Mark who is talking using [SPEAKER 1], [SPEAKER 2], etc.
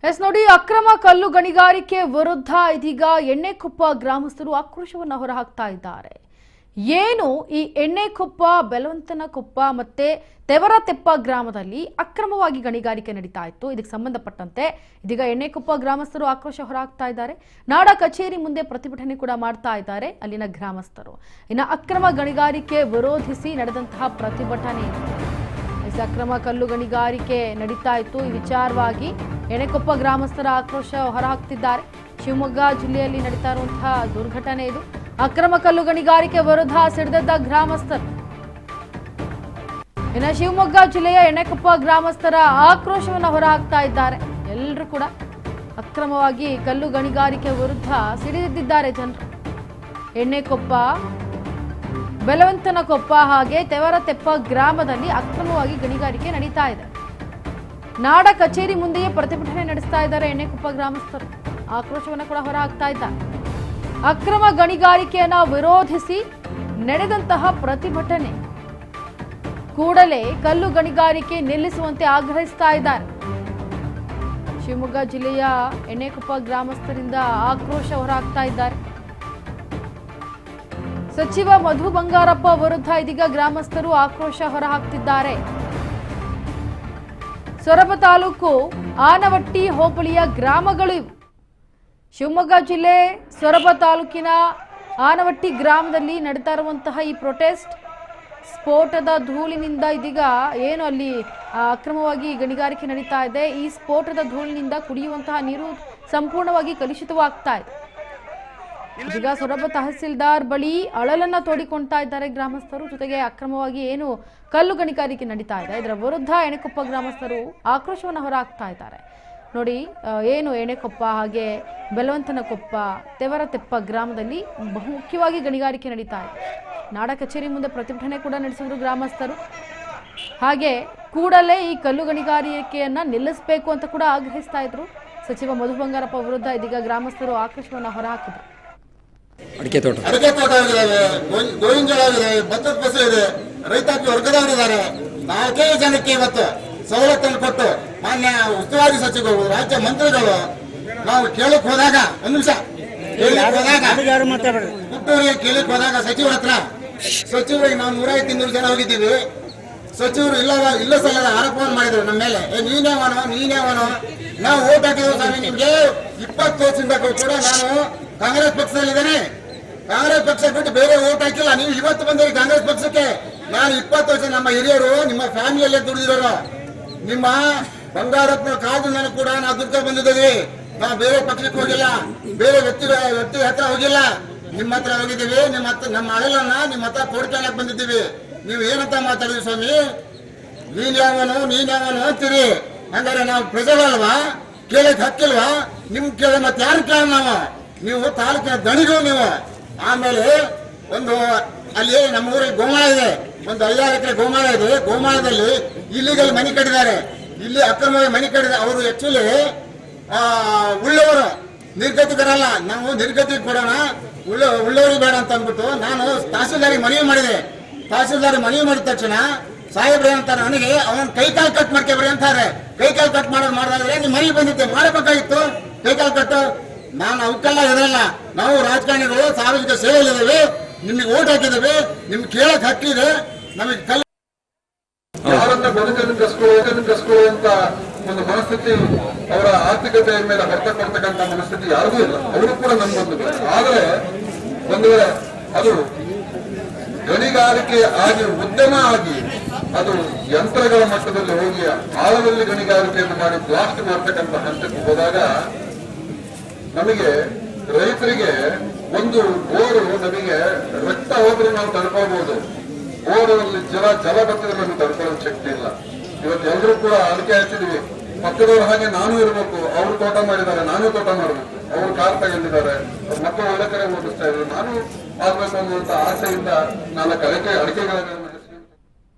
[SPEAKER 1] S ನೋಡಿ, ಅಕ್ರಮ ಕಲ್ಲು ಗಣಿಗಾರಿಕೆ ವಿರುದ್ಧ ಇದೀಗ ಎಣ್ಣೆಕೊಪ್ಪ ಗ್ರಾಮಸ್ಥರು ಆಕ್ರೋಶವನ್ನು ಹೊರಹಾಕ್ತಾ ಇದ್ದಾರೆ. ಏನು ಈ ಎಣ್ಣೆಕೊಪ್ಪ, ಬೆಲವಂತನಕೊಪ್ಪ ಮತ್ತೆ ತೆವರತೆಪ್ಪ ಗ್ರಾಮದಲ್ಲಿ ಅಕ್ರಮವಾಗಿ ಗಣಿಗಾರಿಕೆ ನಡೀತಾ ಇತ್ತು. ಇದಕ್ಕೆ ಸಂಬಂಧಪಟ್ಟಂತೆ ಇದೀಗ ಎಣ್ಣೆಕೊಪ್ಪ ಗ್ರಾಮಸ್ಥರು ಆಕ್ರೋಶ ಹೊರಹಾಕ್ತಾ ಇದ್ದಾರೆ. ನಾಡ ಕಚೇರಿ ಮುಂದೆ ಪ್ರತಿಭಟನೆ ಕೂಡ ಮಾಡ್ತಾ ಇದ್ದಾರೆ ಅಲ್ಲಿನ ಗ್ರಾಮಸ್ಥರು. ಇನ್ನು ಅಕ್ರಮ ಗಣಿಗಾರಿಕೆ ವಿರೋಧಿಸಿ ನಡೆದಂತಹ ಪ್ರತಿಭಟನೆ, ಅಕ್ರಮ ಕಲ್ಲು ಗಣಿಗಾರಿಕೆ ನಡೀತಾ ಇತ್ತು. ಈ ವಿಚಾರವಾಗಿ ಎಣ್ಣೆಕೊಪ್ಪ ಗ್ರಾಮಸ್ಥರ ಆಕ್ರೋಶ ಹೊರಹಾಕ್ತಿದ್ದಾರೆ. ಶಿವಮೊಗ್ಗ ಜಿಲ್ಲೆಯಲ್ಲಿ ನಡೀತಾ ಇರುವಂತಹ ದುರ್ಘಟನೆ ಇದು. ಅಕ್ರಮ ಕಲ್ಲು ಗಣಿಗಾರಿಕೆ ವಿರುದ್ಧ ಸಿಡಿದೆದ್ದ ಗ್ರಾಮಸ್ಥರು. ಇನ್ನು ಶಿವಮೊಗ್ಗ ಜಿಲ್ಲೆಯ ಎಣ್ಣೆಕೊಪ್ಪ ಗ್ರಾಮಸ್ಥರ ಆಕ್ರೋಶವನ್ನು ಹೊರಹಾಕ್ತಾ ಇದ್ದಾರೆ. ಎಲ್ಲರೂ ಕೂಡ ಅಕ್ರಮವಾಗಿ ಕಲ್ಲು ಗಣಿಗಾರಿಕೆ ವಿರುದ್ಧ ಸಿಡಿದೆದ್ದಿದ್ದಾರೆ ಜನರು. ಎಣ್ಣೆಕೊಪ್ಪ, ಬೆಲವಂತನಕೊಪ್ಪ ಹಾಗೆ ತೆವರತೆಪ್ಪ ಗ್ರಾಮದಲ್ಲಿ ಅಕ್ರಮವಾಗಿ ಗಣಿಗಾರಿಕೆ ನಡೀತಾ ಇದೆ. ನಾಡ ಕಚೇರಿ ಮುಂದೆಯೇ ಪ್ರತಿಭಟನೆ ನಡೆಸ್ತಾ ಇದ್ದಾರೆ ಎಣ್ಣೆಕೊಪ್ಪ ಗ್ರಾಮಸ್ಥರು. ಆಕ್ರೋಶವನ್ನು ಕೂಡ ಹೊರಹಾಕ್ತಾ ಇದ್ದಾರೆ. ಅಕ್ರಮ ಗಣಿಗಾರಿಕೆಯನ್ನ ವಿರೋಧಿಸಿ ನಡೆದಂತಹ ಪ್ರತಿಭಟನೆ, ಕೂಡಲೇ ಕಲ್ಲು ಗಣಿಗಾರಿಕೆ ನಿಲ್ಲಿಸುವಂತೆ ಆಗ್ರಹಿಸ್ತಾ ಇದ್ದಾರೆ. ಶಿವಮೊಗ್ಗ ಜಿಲ್ಲೆಯ ಎಣ್ಣೆಕೊಪ್ಪ ಗ್ರಾಮಸ್ಥರಿಂದ ಆಕ್ರೋಶ ಹೊರಹಾಕ್ತಾ ಇದ್ದಾರೆ. ಸಚಿವ ಮಧು ಬಂಗಾರಪ್ಪ ವಿರುದ್ಧ ಇದೀಗ ಗ್ರಾಮಸ್ಥರು ಆಕ್ರೋಶ ಹೊರಹಾಕ್ತಿದ್ದಾರೆ. ಸೊರಬ ತಾಲೂಕು ಆನವಟ್ಟಿ ಹೋಬಳಿಯ ಗ್ರಾಮಗಳು ಇವು. ಶಿವಮೊಗ್ಗ ಜಿಲ್ಲೆ ಸೊರಬ ತಾಲೂಕಿನ ಆನವಟ್ಟಿ ಗ್ರಾಮದಲ್ಲಿ ನಡೀತಾ ಇರುವಂತಹ ಈ ಪ್ರೊಟೆಸ್ಟ್, ಸ್ಫೋಟದ ಧೂಳಿನಿಂದ ಇದೀಗ ಏನು ಅಲ್ಲಿ ಅಕ್ರಮವಾಗಿ ಗಣಿಗಾರಿಕೆ ನಡೀತಾ ಇದೆ, ಈ ಸ್ಫೋಟದ ಧೂಳಿನಿಂದ ಕುಡಿಯುವಂತಹ ನೀರು ಸಂಪೂರ್ಣವಾಗಿ ಕಲುಷಿತವಾಗ್ತಾ ಇದೆ. ಈಗ ಸೊರಬ ತಹಸೀಲ್ದಾರ್ ಬಳಿ ಅಳಲನ್ನ ತೋಡಿಕೊಳ್ತಾ ಇದ್ದಾರೆ ಗ್ರಾಮಸ್ಥರು. ಜೊತೆಗೆ ಅಕ್ರಮವಾಗಿ ಏನು ಕಲ್ಲು ಗಣಿಗಾರಿಕೆ ನಡೀತಾ ಇದೆ ಇದರ ವಿರುದ್ಧ ಎಣ್ಣೆಕೊಪ್ಪ ಗ್ರಾಮಸ್ಥರು ಆಕ್ರೋಶವನ್ನು ಹೊರಹಾಕ್ತಾ ಇದ್ದಾರೆ. ನೋಡಿ, ಏನು ಎಣ್ಣೆಕೊಪ್ಪ ಹಾಗೆ ಬೆಲವಂತನಕೊಪ್ಪ, ತೆವರತೆಪ್ಪ ಗ್ರಾಮದಲ್ಲಿ ಬಹುಮುಖ್ಯವಾಗಿ ಗಣಿಗಾರಿಕೆ ನಡೀತಾ ಇದೆ. ನಾಡ ಕಚೇರಿ ಮುಂದೆ ಪ್ರತಿಭಟನೆ ಕೂಡ ನಡೆಸಿದ್ರು ಗ್ರಾಮಸ್ಥರು. ಹಾಗೆ ಕೂಡಲೇ ಈ ಕಲ್ಲು ಗಣಿಗಾರಿಕೆಯನ್ನ ನಿಲ್ಲಿಸಬೇಕು ಅಂತ ಕೂಡ ಆಗ್ರಹಿಸ್ತಾ ಇದ್ರು. ಸಚಿವ ಮಧು ಬಂಗಾರಪ್ಪ ವಿರುದ್ಧ ಇದೀಗ ಗ್ರಾಮಸ್ಥರು ಆಕ್ರೋಶವನ್ನು ಹೊರಹಾಕಿದ್ರು.
[SPEAKER 2] ಅಡಿಕೆ ತೋಟ
[SPEAKER 3] ಆಗಿದ್ದಾವೆ, ಗೋವಿಂಜಳ ಆಗಿದೆ, ಭತ್ತದ ಫಸಲು ಇದೆ, ರೈತಾಪಿ ವರ್ಗದವರಿದ್ದಾರೆ. 4 ಜನಕ್ಕೆ ಇವತ್ತು ಸವಲತ್ತನ್ನು ಕೊಟ್ಟು ಮಾನ್ಯ ಉಸ್ತುವಾರಿ ಸಚಿವರು, ರಾಜ್ಯ ಮಂತ್ರಿಗಳು ನಾವು ಕೇಳಕ್ ಹೋದಾಗ, ಒಂದು ನಿಮಿಷ ಹುಟ್ಟೂರಿಗೆ ಕೇಳಕ್ ಹೋದಾಗ ಸಚಿವರ ಹತ್ರ, ಸಚಿವರಿಗೆ ನಾವು 150 ಜನ ಹೋಗಿದ್ದೀವಿ. ಸಚಿವರು ಇಲ್ಲ ಸಲ್ಲದ ಆರೋಪವನ್ನು ಮಾಡಿದ್ರು ನಮ್ಮ ಮೇಲೆ. ನೀನೇವನೋ ನಾವು ಓಟ್ ಹಾಕಿದ್ರು ಸ್ವಾಮಿ ನಿಮ್ಗೆ. 20 ವರ್ಷದಿಂದ ಕೂಡ ನಾನು ಕಾಂಗ್ರೆಸ್ ಪಕ್ಷದಲ್ಲಿದ್ದೇನೆ. ಕಾಂಗ್ರೆಸ್ ಪಕ್ಷ ಬಿಟ್ಟು ಬೇರೆ ಓಟ್ ಹಾಕಿಲ್ಲ. ನೀವು ಇವತ್ತು ಬಂದಿರಿ ಕಾಂಗ್ರೆಸ್ ಪಕ್ಷಕ್ಕೆ. ನಾನು 20 ವರ್ಷ ನಮ್ಮ ಹಿರಿಯರು ನಿಮ್ಮ ಫ್ಯಾಮಿಲಿಯಲ್ಲೇ ದುಡಿದಿರೋರು. ನಿಮ್ಮ ಬಂಗಾರಪ್ಪನ ಕಾಲದಿಂದನೂ ಕೂಡ ನಾವು ದುಡ್ಡು ಬಂದಿದ್ದೀವಿ. ನಾವು ಬೇರೆ ಪಕ್ಷಕ್ಕೆ ಹೋಗಿಲ್ಲ, ಬೇರೆ ವ್ಯಕ್ತಿ ಹತ್ರ ಹೋಗಿಲ್ಲ. ನಿಮ್ಮ ಹತ್ರ ಹೋಗಿದ್ದೀವಿ. ನಮ್ಮ ಅಳಲನ್ನ ನಿಮ್ಮ ಹತ್ರ ತೋಡ್ಕೊಳ್ಳಕ್ ಬಂದಿದ್ದೀವಿ. ನೀವು ಏನಂತ ಮಾತಾಡಿದ್ರಿ ಸ್ವಾಮಿ? ನೀನ್ಯಾವನು ಅಂತೀರಿ. ಹಂಗಾರೆ ನಾವು ಪ್ರಜೆಗಳಲ್ವಾ? ಕೇಳಕ್ ಹಕ್ಕಿಲ್ವಾ? ನಿಮ್ ಕೇಳ ಮತ್ತೆ ಯಾರು ಕೇಳ? ನೀವು ತಾಲೂಕಿನ ದಣಿಗಳು ನೀವು. ಆಮೇಲೆ ಒಂದು ಅಲ್ಲಿ ನಮ್ಮ ಊರಲ್ಲಿ ಗೋಮಾಳ ಇದೆ, ಒಂದು 5-6 ಎಕರೆ ಗೋಮಾಳ ಇದೆ. ಗೋಮಾಳದಲ್ಲಿ ಇಲ್ಲಿಗಲ್ ಮನೆ ಕಟ್ಟಿದ್ದಾರೆ. ಇಲ್ಲಿ ಅಕ್ರಮವಾಗಿ ಮನೆ ಕಟ್ಟಿದ ಅವರು ಆಕ್ಚುಲಿ ಉಳ್ಳವರು, ನಿರ್ಗತಿಕರಲ್ಲ. ನಾವು ನಿರ್ಗತಿಗೆ ಕೊಡೋಣ, ಉಳ್ಳವರಿಗೆ ಬೇಡ ಅಂತ ಅಂದ್ಬಿಟ್ಟು ನಾನು ತಹಸೀಲ್ದಾರಿಗೆ ಮನವಿ ಮಾಡಿದೆ. ತಹಸೀಲ್ದಾರ್ ಮನವಿ ಮಾಡಿದ ತಕ್ಷಣ ಸಾಹೇಬ್ರೆ ಅಂತಾರೆ ನನಗೆ, ಅವನ ಕೈಕಾಲು ಕಟ್ ಮಾಡ್ಕೊಬ್ರಿ ಅಂತಾರೆ. ಕೈಕಾಲು ಕಟ್ ಮಾಡಿದ್ರೆ ನೀವು ಮನವಿ ಬಂದಿದ್ದೆ, ಮಾಡಬೇಕಾಗಿತ್ತು ಕೈಕಾಲು ಕಟ್ಟು. ನಾನು ಅವಕ್ಕೆಲ್ಲ ಹೆದರಲ್ಲ. ನಾವು ರಾಜಕಾರಣಿಗಳು ಸಾರ್ವಜನಿಕ ಸೇವೆಯಲ್ಲಿದ್ದೇವೆ. ನಿಮಗೆ ಓಟ್ ಹಾಕಿದ್ದೇವೆ, ನಿಮ್ಗೆ ಕೇಳಕ್ ಹಕ್ಕಿದೆ. ನಮಗೆ
[SPEAKER 4] ಯಾರನ್ನ ಬದುಕನ್ನು ಕಸ್ಕೊಳ್ಳುವಂತ ಒಂದು ಮನಸ್ಥಿತಿ, ಅವರ ಆರ್ಥಿಕತೆಯ ಮೇಲೆ ಹೊರತ ಕೊಡ್ತಕ್ಕಂಥ ಮನಸ್ಥಿತಿ ಯಾರಿಗೂ ಇಲ್ಲ. ಅವರು ಕೂಡ ನಂಬಂದಿದೆ. ಆದರೆ ಒಂದು ಅದು ಗಣಿಗಾರಿಕೆ ಆಗಿ ಉದ್ಯಮ ಆಗಿ ಅದು ಯಂತ್ರಗಳ ಮಟ್ಟದಲ್ಲಿ ಹೋಗಿ ಆಳದಲ್ಲಿ ಗಣಿಗಾರಿಕೆಯನ್ನು ಮಾಡಿ ಬ್ಲಾಸ್ಟ್ ಮಾಡ್ತಕ್ಕಂಥ ಹಂತಕ್ಕೆ ಹೋದಾಗ ನಮಗೆ ರೈತರಿಗೆ ಒಂದು ಬೋರು ನಮಗೆ ರಕ್ತ ಹೋದ್ರೆ ನಾವು ತಡ್ಕೊಳ್ಬಹುದು. ಬೋರಲ್ಲಿ ಜಲ ಬತ್ತಿದ್ರೆ ನಮಗೆ ತಡ್ಕೊಳ್ಳೋ ಶಕ್ತಿ ಇಲ್ಲ. ಇವತ್ತು ಎಲ್ಲರೂ ಕೂಡ ಅಡಿಕೆ ಹಚ್ಚಿದ್ವಿ. ಪಕ್ಕದವ್ರು ಹಾಗೆ ನಾನು ಇರಬೇಕು. ಅವರು ತೋಟ ಮಾಡಿದ್ದಾರೆ, ನಾನು ತೋಟ ಮಾಡಬೇಕು. ಅವರು ಕಾರ್ ತಗೊಂಡಿದ್ದಾರೆ, ಮಕ್ಕಳು ಒಳ್ಳೆ ಕಡೆ ಓದಿಸ್ತಾ ಇದ್ರು, ನಾನು ಆಗ್ಬೇಕು ಅನ್ನುವಂತ ಆಸೆಯಿಂದ 4 ಅಡಿಕೆಗಳನ್ನು